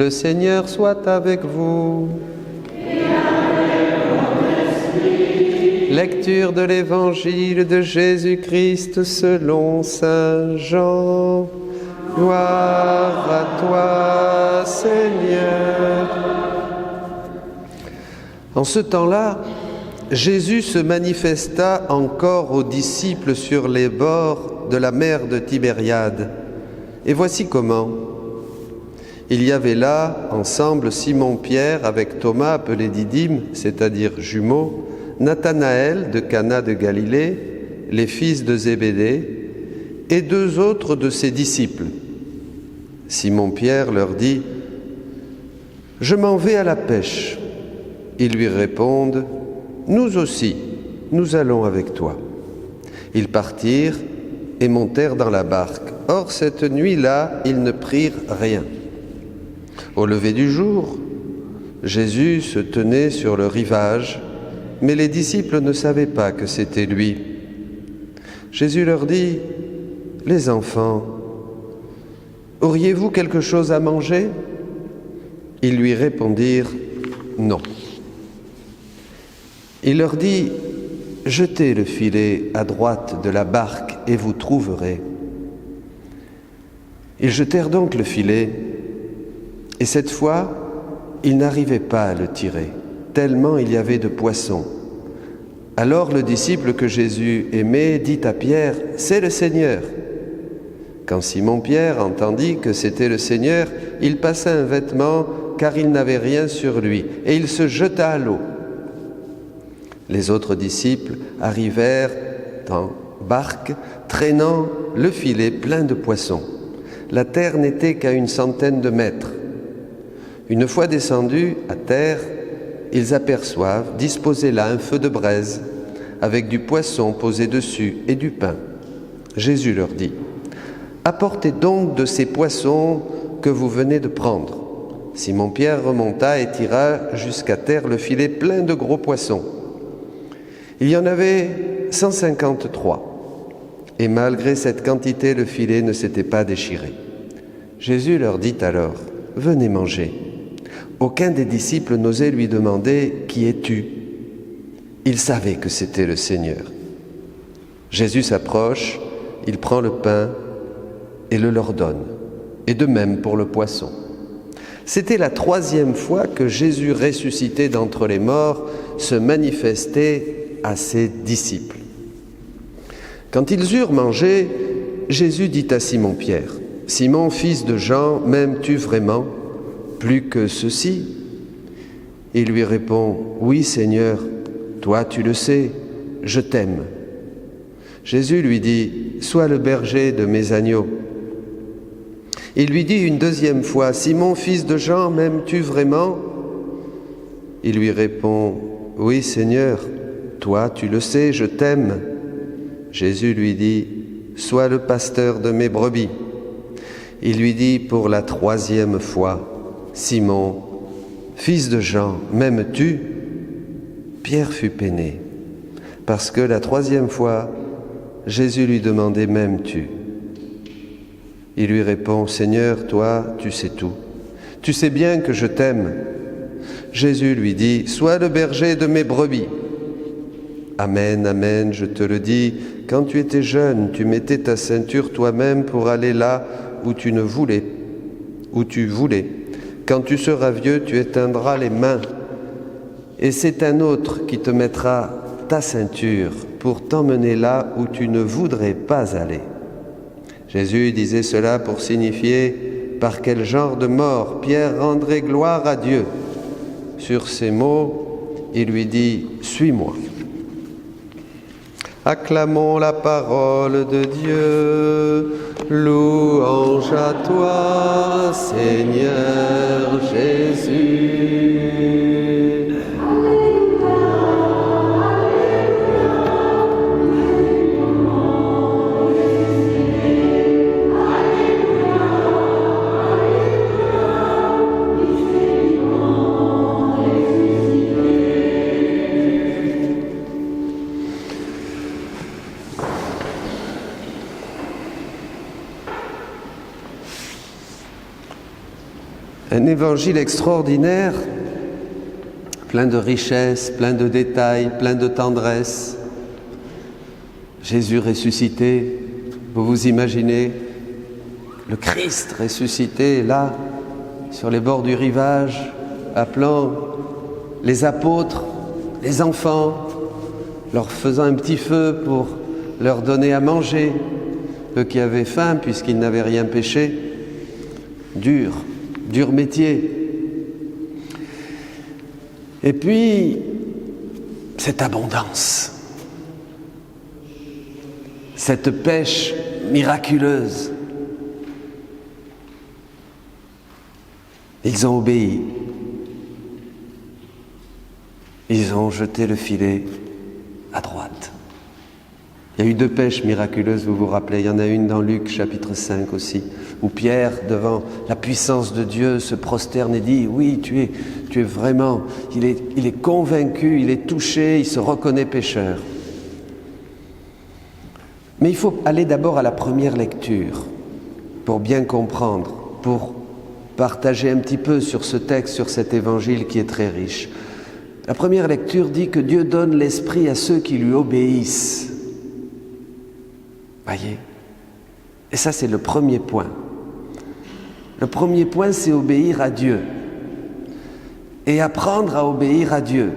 Le Seigneur soit avec vous. Et avec ton esprit. Lecture de l'Évangile de Jésus-Christ selon saint Jean. Gloire à toi, Seigneur. En ce temps-là, Jésus se manifesta encore aux disciples sur les bords de la mer de Tibériade. Et voici comment. Il y avait là, ensemble, Simon-Pierre avec Thomas, appelé Didyme, c'est-à-dire jumeaux, Nathanaël de Cana de Galilée, les fils de Zébédée, et deux autres de ses disciples. Simon-Pierre leur dit « Je m'en vais à la pêche ». Ils lui répondent « Nous aussi, nous allons avec toi ». Ils partirent et montèrent dans la barque. Or, cette nuit-là, ils ne prirent rien. Au lever du jour, Jésus se tenait sur le rivage, mais les disciples ne savaient pas que c'était lui. Jésus leur dit « Les enfants, auriez-vous quelque chose à manger ?» Ils lui répondirent « Non ». Il leur dit « Jetez le filet à droite de la barque et vous trouverez. » Ils jetèrent donc le filet, et cette fois, ils n'arrivaient pas à le tirer, tellement il y avait de poissons. Alors le disciple que Jésus aimait dit à Pierre « C'est le Seigneur !» Quand Simon-Pierre entendit que c'était le Seigneur, il passa un vêtement, car il n'avait rien sur lui, et il se jeta à l'eau. Les autres disciples arrivèrent en barque, traînant le filet plein de poissons. La terre n'était qu'à 100 mètres. Une fois descendus à terre, ils aperçoivent, disposé là, un feu de braise, avec du poisson posé dessus et du pain. Jésus leur dit « Apportez donc de ces poissons que vous venez de prendre. » Simon-Pierre remonta et tira jusqu'à terre le filet plein de gros poissons. Il y en avait 153, et malgré cette quantité, le filet ne s'était pas déchiré. Jésus leur dit alors « Venez manger ». Aucun des disciples n'osait lui demander « Qui es-tu » Il savait que c'était le Seigneur. Jésus s'approche, il prend le pain et le leur donne, et de même pour le poisson. C'était la 3e fois que Jésus, ressuscité d'entre les morts, se manifestait à ses disciples. Quand ils eurent mangé, Jésus dit à Simon-Pierre, « Simon, fils de Jean, m'aimes-tu vraiment plus que ceci ?» Il lui répond, « Oui, Seigneur, toi tu le sais, je t'aime. » Jésus lui dit, « Sois le berger de mes agneaux. » Il lui dit une 2e fois, « Simon, fils de Jean, m'aimes-tu vraiment ?» Il lui répond, « Oui, Seigneur, toi tu le sais, je t'aime. » Jésus lui dit, « Sois le pasteur de mes brebis. » Il lui dit pour la 3e fois, « Simon, fils de Jean, m'aimes-tu » Pierre fut peiné, parce que la 3e fois, Jésus lui demandait « M'aimes-tu » Il lui répond « Seigneur, toi, tu sais tout. Tu sais bien que je t'aime. » Jésus lui dit « Sois le berger de mes brebis. » Amen, amen, je te le dis, quand tu étais jeune, tu mettais ta ceinture toi-même pour aller là où tu voulais. Quand tu seras vieux, tu éteindras les mains, et c'est un autre qui te mettra ta ceinture pour t'emmener là où tu ne voudrais pas aller. Jésus disait cela pour signifier par quel genre de mort Pierre rendrait gloire à Dieu. Sur ces mots, il lui dit « Suis-moi ». Acclamons la parole de Dieu. Louange à toi, Seigneur Jésus. Un Un évangile extraordinaire, plein de richesses, plein de détails, plein de tendresse. Jésus ressuscité, vous vous imaginez le Christ ressuscité là, sur les bords du rivage, appelant les apôtres, les enfants, leur faisant un petit feu pour leur donner à manger, eux qui avaient faim puisqu'ils n'avaient rien péché. Dur métier. Et puis, cette abondance, cette pêche miraculeuse. Ils ont obéi. Ils ont jeté le filet à droite. Il y a eu 2 pêches miraculeuses, vous vous rappelez, il y en a une dans Luc chapitre 5 aussi, où Pierre, devant la puissance de Dieu, se prosterne et dit « Oui, tu es vraiment... » Il est convaincu, il est touché, il se reconnaît pécheur. Mais il faut aller d'abord à la première lecture, pour bien comprendre, pour partager un petit peu sur ce texte, sur cet évangile qui est très riche. La première lecture dit que Dieu donne l'esprit à ceux qui lui obéissent. Voyez ? Et ça, c'est le premier point. Le premier point, c'est obéir à Dieu. Et apprendre à obéir à Dieu.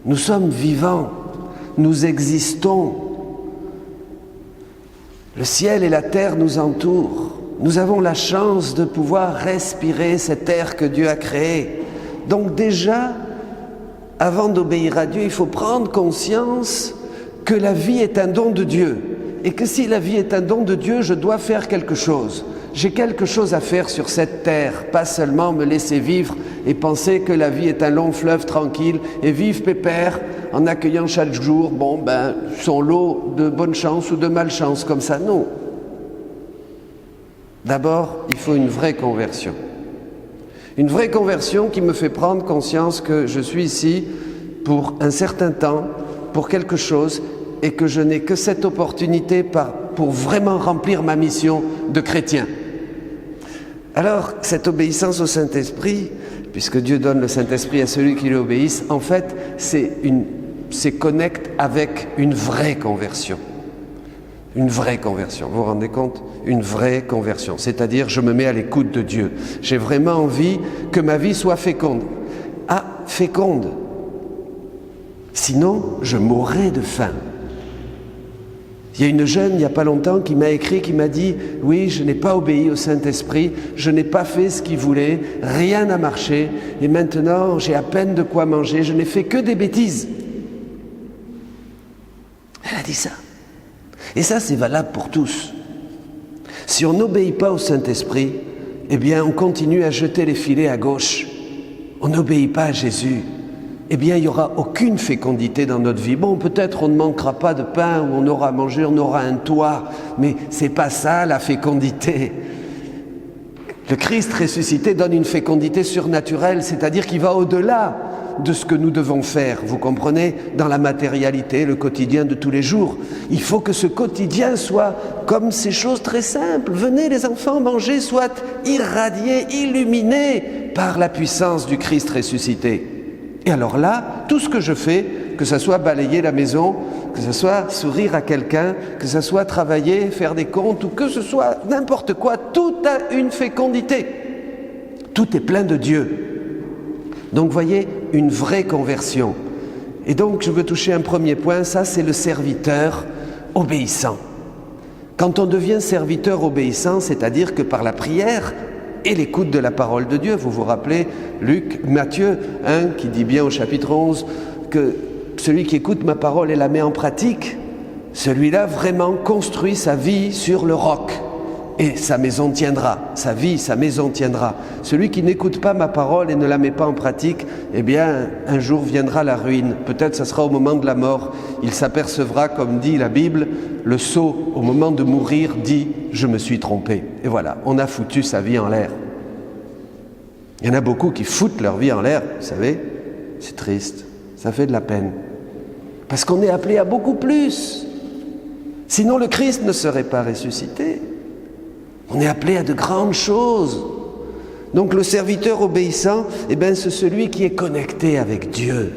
Nous sommes vivants, nous existons. Le ciel et la terre nous entourent. Nous avons la chance de pouvoir respirer cet air que Dieu a créé. Donc déjà, avant d'obéir à Dieu, il faut prendre conscience que la vie est un don de Dieu. Et que si la vie est un don de Dieu, je dois faire quelque chose. J'ai quelque chose à faire sur cette terre, pas seulement me laisser vivre et penser que la vie est un long fleuve tranquille et vivre pépère en accueillant chaque jour, son lot de bonne chance ou de malchance, comme ça, non. D'abord, il faut une vraie conversion. Une vraie conversion qui me fait prendre conscience que je suis ici pour un certain temps, pour quelque chose, et que je n'ai que cette opportunité pour vraiment remplir ma mission de chrétien. Alors, cette obéissance au Saint-Esprit, puisque Dieu donne le Saint-Esprit à celui qui lui obéisse, en fait, c'est connecte avec une vraie conversion. Une vraie conversion, vous vous rendez compte ? Une vraie conversion, c'est-à-dire je me mets à l'écoute de Dieu. J'ai vraiment envie que ma vie soit féconde. Ah, féconde. Sinon, je mourrai de faim. Il y a une jeune, il n'y a pas longtemps, qui m'a écrit, qui m'a dit « Oui, je n'ai pas obéi au Saint-Esprit, je n'ai pas fait ce qu'il voulait, rien n'a marché, et maintenant j'ai à peine de quoi manger, je n'ai fait que des bêtises. » Elle a dit ça. Et ça, c'est valable pour tous. Si on n'obéit pas au Saint-Esprit, eh bien, on continue à jeter les filets à gauche. On n'obéit pas à Jésus. Eh bien, il n'y aura aucune fécondité dans notre vie. Bon, peut-être on ne manquera pas de pain, ou on aura à manger, on aura un toit, mais c'est pas ça la fécondité. Le Christ ressuscité donne une fécondité surnaturelle, c'est-à-dire qu'il va au-delà de ce que nous devons faire, vous comprenez, dans la matérialité, le quotidien de tous les jours. Il faut que ce quotidien soit comme ces choses très simples. Venez les enfants, manger, soit irradié, illuminé par la puissance du Christ ressuscité. Et alors là, tout ce que je fais, que ce soit balayer la maison, que ce soit sourire à quelqu'un, que ce soit travailler, faire des comptes, ou que ce soit n'importe quoi, tout a une fécondité. Tout est plein de Dieu. Donc voyez, une vraie conversion. Et donc je veux toucher un premier point, ça c'est le serviteur obéissant. Quand on devient serviteur obéissant, c'est-à-dire que par la prière et l'écoute de la parole de Dieu, vous vous rappelez Matthieu 1 qui dit bien au chapitre 11 que celui qui écoute ma parole et la met en pratique, celui-là vraiment construit sa vie sur le roc. Et sa maison tiendra, sa vie, sa maison tiendra. Celui qui n'écoute pas ma parole et ne la met pas en pratique, eh bien, un jour viendra la ruine. Peut-être ça sera au moment de la mort. Il s'apercevra, comme dit la Bible, le sot, au moment de mourir, dit « je me suis trompé ». Et voilà, on a foutu sa vie en l'air. Il y en a beaucoup qui foutent leur vie en l'air, vous savez. C'est triste, ça fait de la peine. Parce qu'on est appelé à beaucoup plus. Sinon, le Christ ne serait pas ressuscité. On est appelé à de grandes choses. Donc le serviteur obéissant, c'est celui qui est connecté avec Dieu.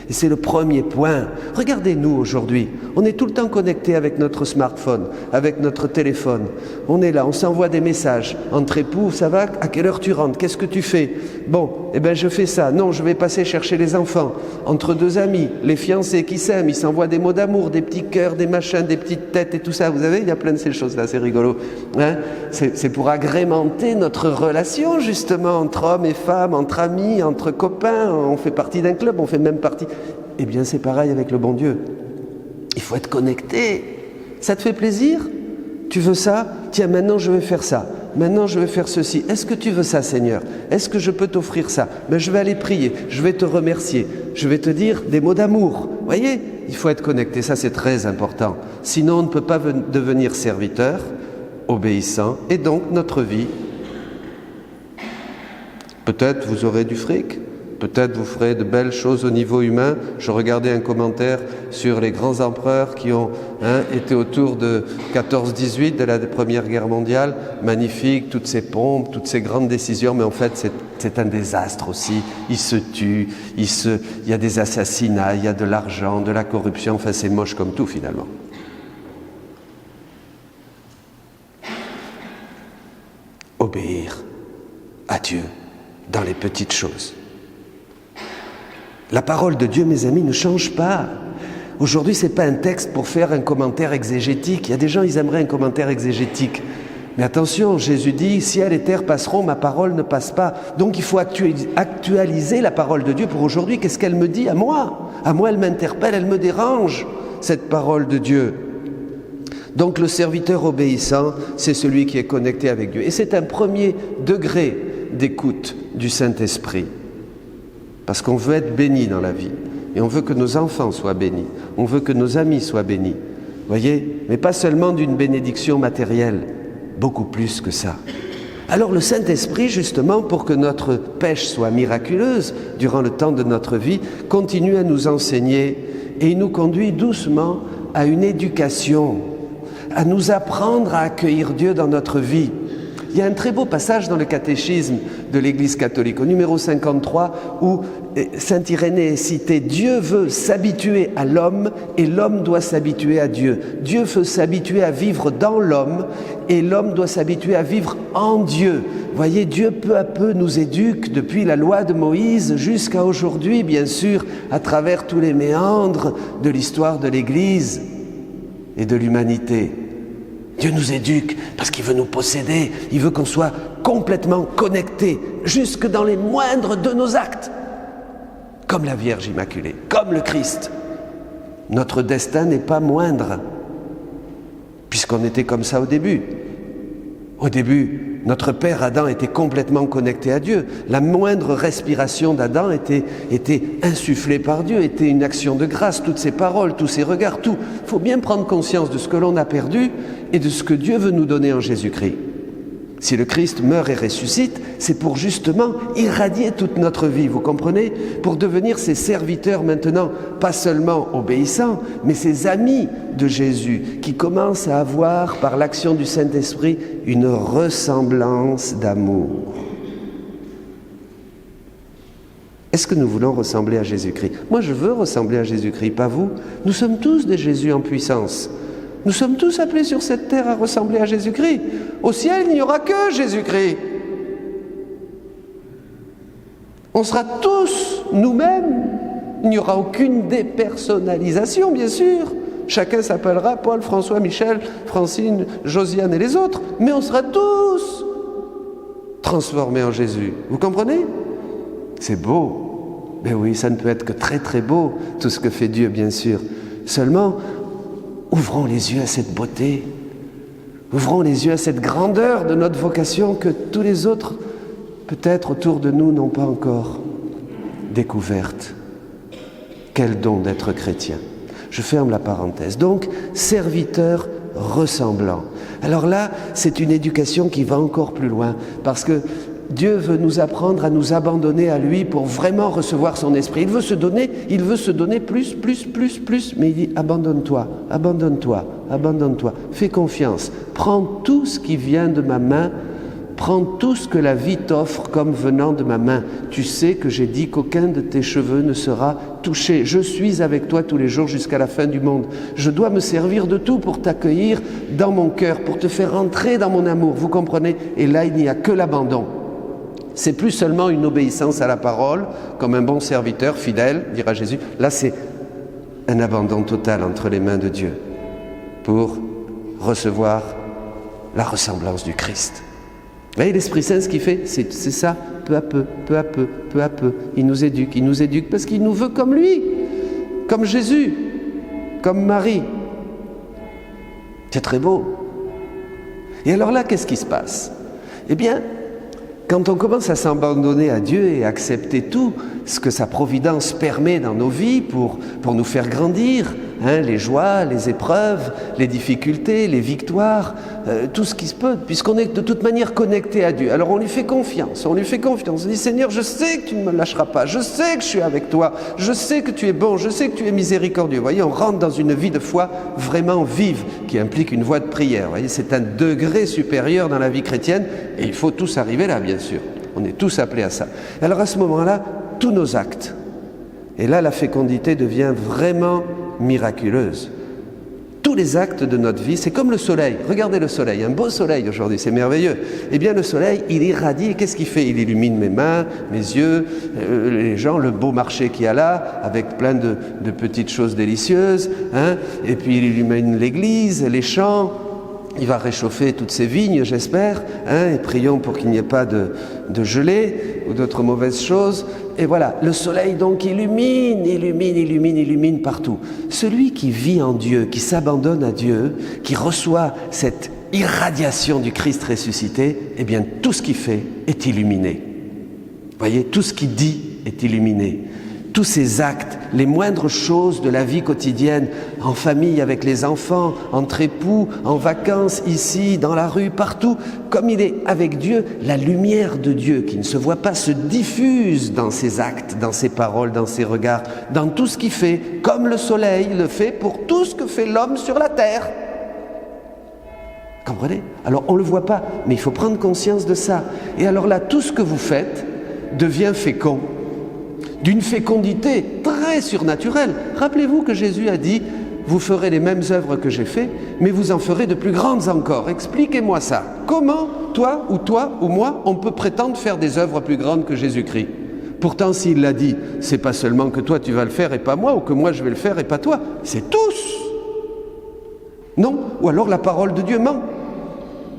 Et c'est le premier point. Regardez-nous aujourd'hui, on est tout le temps connecté avec notre smartphone, avec notre téléphone. On est là, on s'envoie des messages. Entre époux, ça va? À quelle heure tu rentres? Qu'est-ce que tu fais? Bon, je fais ça. Non, je vais passer chercher les enfants. Entre deux amis, les fiancés qui s'aiment, ils s'envoient des mots d'amour, des petits cœurs, des machins, des petites têtes et tout ça. Vous savez, il y a plein de ces choses-là, c'est rigolo. Hein? C'est pour agrémenter notre relation, justement, entre hommes et femmes, entre amis, entre copains. On fait partie d'un club, on fait même partie... Eh bien, c'est pareil avec le bon Dieu. Il faut être connecté. Ça te fait plaisir? Tu veux ça? Tiens, maintenant je vais faire ça. Maintenant je vais faire ceci. Est-ce que tu veux ça, Seigneur? Est-ce que je peux t'offrir ça? Je vais aller prier. Je vais te remercier. Je vais te dire des mots d'amour. Vous voyez? Il faut être connecté. Ça, c'est très important. Sinon, on ne peut pas devenir serviteur, obéissant. Et donc, notre vie, peut-être vous aurez du fric. Peut-être vous ferez de belles choses au niveau humain. Je regardais un commentaire sur les grands empereurs qui ont été autour de 14-18 de la Première Guerre mondiale. Magnifique, toutes ces pompes, toutes ces grandes décisions, mais en fait c'est un désastre aussi. Ils se tuent, il y a des assassinats, il y a de l'argent, de la corruption, enfin c'est moche comme tout finalement. Obéir à Dieu dans les petites choses. La parole de Dieu, mes amis, ne change pas. Aujourd'hui, ce n'est pas un texte pour faire un commentaire exégétique. Il y a des gens, ils aimeraient un commentaire exégétique. Mais attention, Jésus dit, ciel et terre passeront, ma parole ne passe pas. Donc il faut actualiser la parole de Dieu pour aujourd'hui. Qu'est-ce qu'elle me dit à moi? À moi, elle m'interpelle, elle me dérange, cette parole de Dieu. Donc le serviteur obéissant, c'est celui qui est connecté avec Dieu. Et c'est un premier degré d'écoute du Saint-Esprit. Parce qu'on veut être béni dans la vie. Et on veut que nos enfants soient bénis. On veut que nos amis soient bénis. Voyez? Mais pas seulement d'une bénédiction matérielle. Beaucoup plus que ça. Alors le Saint-Esprit, justement, pour que notre pêche soit miraculeuse durant le temps de notre vie, continue à nous enseigner et il nous conduit doucement à une éducation, à nous apprendre à accueillir Dieu dans notre vie. Il y a un très beau passage dans le catéchisme de l'Église catholique, au numéro 53, où saint Irénée est cité. Dieu veut s'habituer à l'homme et l'homme doit s'habituer à Dieu. Dieu veut s'habituer à vivre dans l'homme et l'homme doit s'habituer à vivre en Dieu. Voyez, Dieu peu à peu nous éduque depuis la loi de Moïse jusqu'à aujourd'hui, bien sûr, à travers tous les méandres de l'histoire de l'Église et de l'humanité. Dieu nous éduque parce qu'il veut nous posséder, il veut qu'on soit complètement connectés, jusque dans les moindres de nos actes, comme la Vierge Immaculée, comme le Christ. Notre destin n'est pas moindre, puisqu'on était comme ça au début. Au début, notre père Adam était complètement connecté à Dieu. La moindre respiration d'Adam était insufflée par Dieu, était une action de grâce. Toutes ses paroles, tous ses regards, tout. Il faut bien prendre conscience de ce que l'on a perdu et de ce que Dieu veut nous donner en Jésus-Christ. Si le Christ meurt et ressuscite, c'est pour justement irradier toute notre vie, vous comprenez? Pour devenir ses serviteurs maintenant, pas seulement obéissants, mais ses amis de Jésus, qui commencent à avoir, par l'action du Saint-Esprit, une ressemblance d'amour. Est-ce que nous voulons ressembler à Jésus-Christ? Moi, je veux ressembler à Jésus-Christ, pas vous. Nous sommes tous des Jésus en puissance. Nous sommes tous appelés sur cette terre à ressembler à Jésus-Christ. Au ciel, il n'y aura que Jésus-Christ. On sera tous nous-mêmes. Il n'y aura aucune dépersonnalisation, bien sûr. Chacun s'appellera Paul, François, Michel, Francine, Josiane et les autres. Mais on sera tous transformés en Jésus. Vous comprenez? C'est beau. Mais oui, ça ne peut être que très très beau, tout ce que fait Dieu, bien sûr. Seulement, ouvrons les yeux à cette beauté, ouvrons les yeux à cette grandeur de notre vocation que tous les autres, peut-être autour de nous, n'ont pas encore découverte. Quel don d'être chrétien. Je ferme la parenthèse. Donc, serviteur ressemblant. Alors là, c'est une éducation qui va encore plus loin, parce que Dieu veut nous apprendre à nous abandonner à lui pour vraiment recevoir son esprit. Il veut se donner plus, mais il dit abandonne-toi, abandonne-toi, abandonne-toi, fais confiance, prends tout ce qui vient de ma main Prends tout ce que la vie t'offre comme venant de ma main. Tu sais que j'ai dit qu'aucun de tes cheveux ne sera touché. Je suis avec toi tous les jours jusqu'à la fin du monde. Je dois me servir de tout pour t'accueillir dans mon cœur, pour te faire entrer dans mon amour. Vous comprenez? Et là, il n'y a que l'abandon. C'est plus seulement une obéissance à la parole, comme un bon serviteur fidèle, dira Jésus. Là, c'est un abandon total entre les mains de Dieu pour recevoir la ressemblance du Christ. Vous voyez, l'Esprit Saint, ce qu'il fait, c'est ça, peu à peu, peu à peu, peu à peu. Il nous éduque parce qu'il nous veut comme lui, comme Jésus, comme Marie. C'est très beau. Et alors là, qu'est-ce qui se passe? Eh bien, quand on commence à s'abandonner à Dieu et à accepter tout ce que sa providence permet dans nos vies pour nous faire grandir, les joies, les épreuves, les difficultés, les victoires, tout ce qui se peut, puisqu'on est de toute manière connecté à Dieu. Alors on lui fait confiance, on dit Seigneur, je sais que tu ne me lâcheras pas, je sais que je suis avec toi, je sais que tu es bon, je sais que tu es miséricordieux. Vous voyez, on rentre dans une vie de foi vraiment vive, qui implique une voie de prière. Vous voyez, c'est un degré supérieur dans la vie chrétienne, et il faut tous arriver là, bien sûr. On est tous appelés à ça. Alors à ce moment-là, tous nos actes, et là la fécondité devient vraiment miraculeuse. Tous les actes de notre vie, c'est comme le soleil. Regardez le soleil, un beau soleil aujourd'hui, c'est merveilleux. Eh bien le soleil, il irradie, et qu'est-ce qu'il fait? Il illumine mes mains, mes yeux, les gens, le beau marché qu'il y a là, avec plein de petites choses délicieuses, et puis il illumine l'église, les champs. Il va réchauffer toutes ces vignes, j'espère, et prions pour qu'il n'y ait pas de gelée ou d'autres mauvaises choses. Et voilà, le soleil donc illumine partout. Celui qui vit en Dieu, qui s'abandonne à Dieu, qui reçoit cette irradiation du Christ ressuscité, eh bien tout ce qu'il fait est illuminé. Vous voyez, tout ce qu'il dit est illuminé. Tous ces actes, les moindres choses de la vie quotidienne, en famille avec les enfants, entre époux, en vacances, ici, dans la rue, partout, comme il est avec Dieu, la lumière de Dieu qui ne se voit pas se diffuse dans ses actes, dans ses paroles, dans ses regards, dans tout ce qu'il fait, comme le soleil le fait pour tout ce que fait l'homme sur la terre. Comprenez? Alors on ne le voit pas, mais il faut prendre conscience de ça. Et alors là, tout ce que vous faites devient fécond. D'une fécondité très surnaturelle. Rappelez-vous que Jésus a dit « Vous ferez les mêmes œuvres que j'ai fait, mais vous en ferez de plus grandes encore. » Expliquez-moi ça. Comment, toi ou moi, on peut prétendre faire des œuvres plus grandes que Jésus-Christ? Pourtant, s'il l'a dit, c'est pas seulement que toi tu vas le faire et pas moi, ou que moi je vais le faire et pas toi. C'est tous. Non? Ou alors la parole de Dieu ment.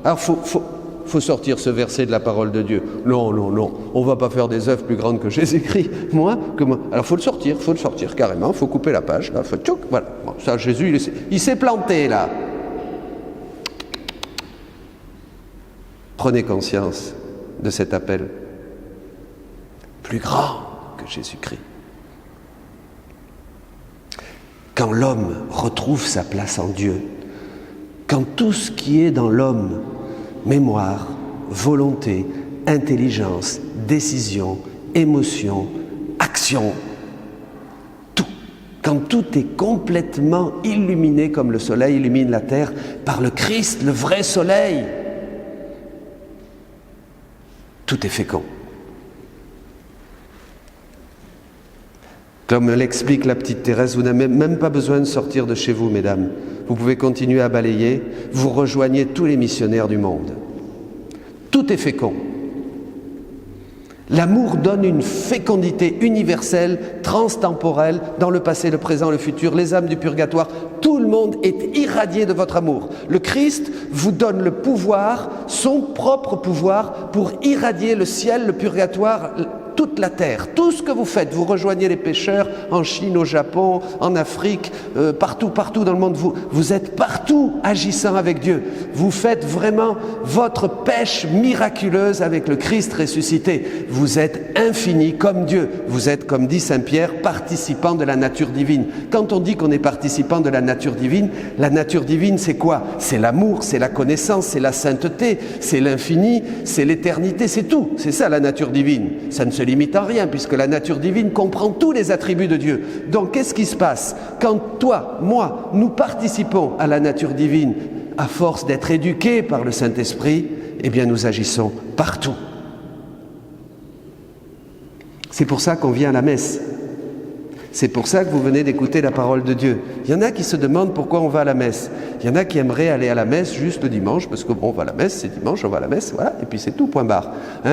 Alors, faut sortir ce verset de la parole de Dieu. Non, on va pas faire des œuvres plus grandes que Jésus-Christ. Moi. Alors faut le sortir carrément, faut couper la page, là, faut tchouc, voilà. Bon, ça, Jésus, il s'est planté là. Prenez conscience de cet appel. Plus grand que Jésus-Christ. Quand l'homme retrouve sa place en Dieu, quand tout ce qui est dans l'homme, mémoire, volonté, intelligence, décision, émotion, action, tout. Quand tout est complètement illuminé comme le soleil illumine la terre par le Christ, le vrai soleil, tout est fécond. Comme l'explique la petite Thérèse, vous n'avez même pas besoin de sortir de chez vous, mesdames. Vous pouvez continuer à balayer, vous rejoignez tous les missionnaires du monde. Tout est fécond. L'amour donne une fécondité universelle, transtemporelle, dans le passé, le présent, le futur, les âmes du purgatoire. Tout le monde est irradié de votre amour. Le Christ vous donne le pouvoir, son propre pouvoir, pour irradier le ciel, le purgatoire, toute la terre. Tout ce que vous faites, vous rejoignez les pécheurs en Chine, au Japon, en Afrique, partout dans le monde. Vous êtes partout agissant avec Dieu. Vous faites vraiment votre pêche miraculeuse avec le Christ ressuscité. Vous êtes infini comme Dieu. Vous êtes, comme dit Saint Pierre, participant de la nature divine. Quand on dit qu'on est participant de la nature divine c'est quoi? C'est l'amour, c'est la connaissance, c'est la sainteté, c'est l'infini, c'est l'éternité, c'est tout. C'est ça la nature divine. Ça ne se limite à rien, puisque la nature divine comprend tous les attributs de Dieu. Donc qu'est-ce qui se passe? Quand toi, moi, nous participons à la nature divine, à force d'être éduqués par le Saint-Esprit, eh bien nous agissons partout. C'est pour ça qu'on vient à la messe. C'est pour ça que vous venez d'écouter la parole de Dieu. Il y en a qui se demandent pourquoi on va à la messe. Il y en a qui aimeraient aller à la messe juste le dimanche, parce que bon, on va à la messe, c'est dimanche, on va à la messe, voilà, et puis c'est tout, point barre.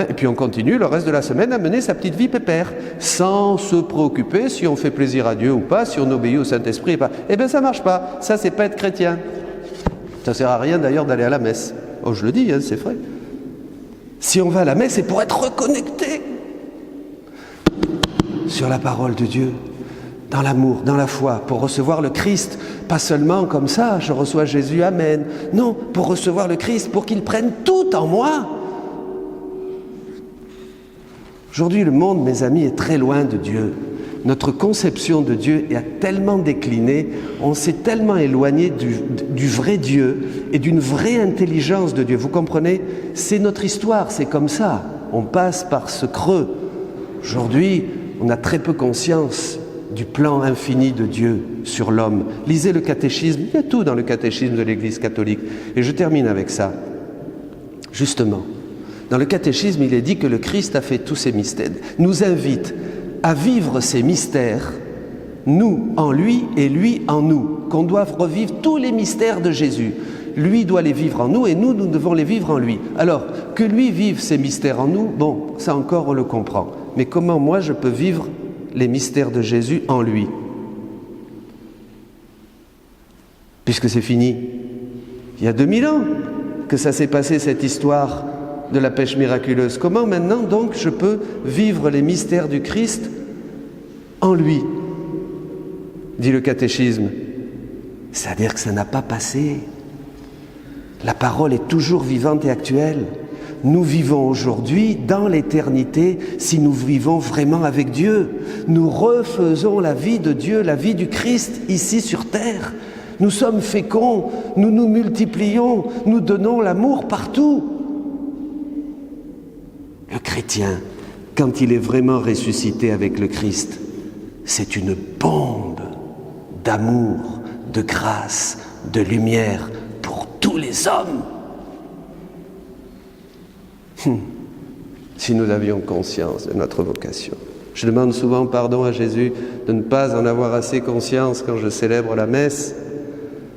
Et puis on continue le reste de la semaine à mener sa petite vie pépère, sans se préoccuper si on fait plaisir à Dieu ou pas, si on obéit au Saint-Esprit ou pas. Eh bien ça marche pas, ça c'est pas être chrétien. Ça sert à rien d'ailleurs d'aller à la messe. Oh, je le dis, c'est vrai. Si on va à la messe, c'est pour être reconnecté sur la parole de Dieu, dans l'amour, dans la foi, pour recevoir le Christ, pas seulement comme ça, je reçois Jésus, amen. Non, pour recevoir le Christ, pour qu'il prenne tout en moi. Aujourd'hui, le monde, mes amis, est très loin de Dieu. Notre conception de Dieu a tellement décliné, on s'est tellement éloigné du vrai Dieu et d'une vraie intelligence de Dieu. Vous comprenez? C'est notre histoire, c'est comme ça. On passe par ce creux. Aujourd'hui, on a très peu conscience du plan infini de Dieu sur l'homme. Lisez le catéchisme, il y a tout dans le catéchisme de l'Église catholique. Et je termine avec ça. Justement, dans le catéchisme, il est dit que le Christ a fait tous ces mystères, nous invite à vivre ces mystères, nous en lui et lui en nous, qu'on doit revivre tous les mystères de Jésus. Lui doit les vivre en nous et nous devons les vivre en lui. Alors, que lui vive ces mystères en nous, bon, ça encore on le comprend. Mais comment moi je peux vivre les mystères de Jésus en lui? Puisque c'est fini. Il y a 2000 ans que ça s'est passé, cette histoire de la pêche miraculeuse. Comment maintenant donc je peux vivre les mystères du Christ en lui? Dit le catéchisme. C'est-à-dire que ça n'a pas passé. La parole est toujours vivante et actuelle. Nous vivons aujourd'hui dans l'éternité si nous vivons vraiment avec Dieu. Nous refaisons la vie de Dieu, la vie du Christ ici sur terre. Nous sommes féconds, nous nous multiplions, nous donnons l'amour partout. Le chrétien, quand il est vraiment ressuscité avec le Christ, c'est une bombe d'amour, de grâce, de lumière pour tous les hommes. Si nous avions conscience de notre vocation. Je demande souvent pardon à Jésus de ne pas en avoir assez conscience quand je célèbre la messe.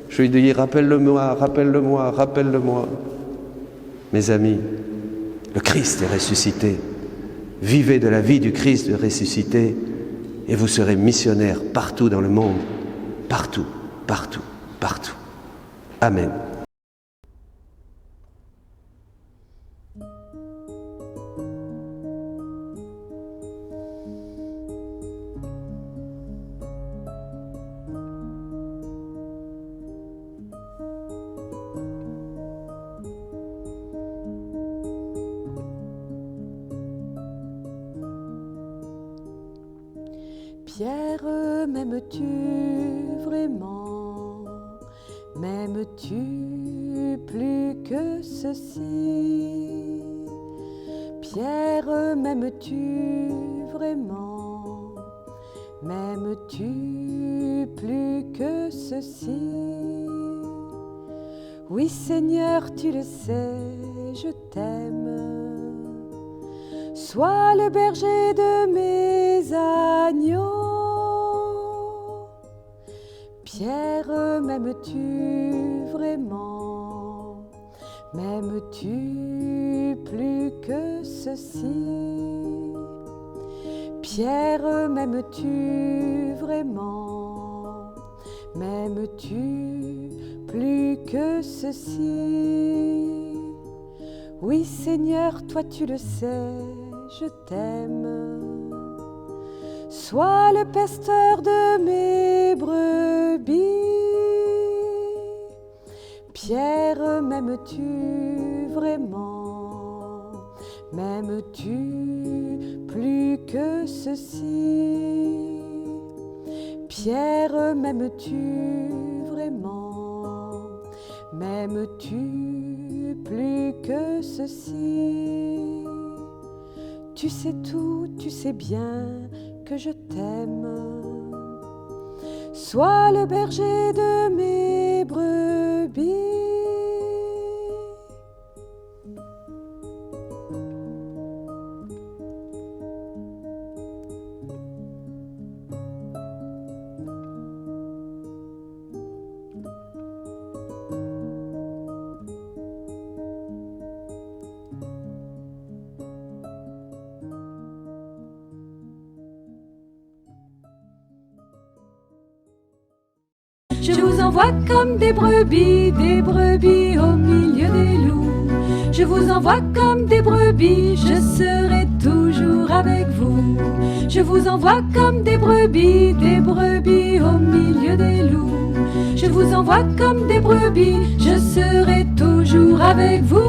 Je lui dis, rappelle-le-moi, rappelle-le-moi, rappelle-le-moi. Mes amis, le Christ est ressuscité. Vivez de la vie du Christ ressuscité et vous serez missionnaires partout dans le monde. Partout, partout, partout. Amen. Pierre, m'aimes-tu vraiment? M'aimes-tu plus que ceci? Pierre, m'aimes-tu vraiment? M'aimes-tu plus que ceci? Oui Seigneur, tu le sais, je t'aime. Sois le berger de mes agneaux. Pierre, m'aimes-tu vraiment? M'aimes-tu plus que ceci? Pierre, m'aimes-tu vraiment? M'aimes-tu plus que ceci? Oui Seigneur, toi tu le sais, je t'aime. Sois le pasteur de mes brebis. Pierre, m'aimes-tu vraiment? M'aimes-tu plus que ceci? Pierre, m'aimes-tu vraiment? M'aimes-tu plus que ceci? Tu sais tout, tu sais bien que je t'aime. Sois le berger de mes brebis. Je vous envoie comme des brebis au milieu des loups. Je vous envoie comme des brebis, je serai toujours avec vous. Je vous envoie comme des brebis au milieu des loups. Je vous envoie comme des brebis, je serai toujours avec vous.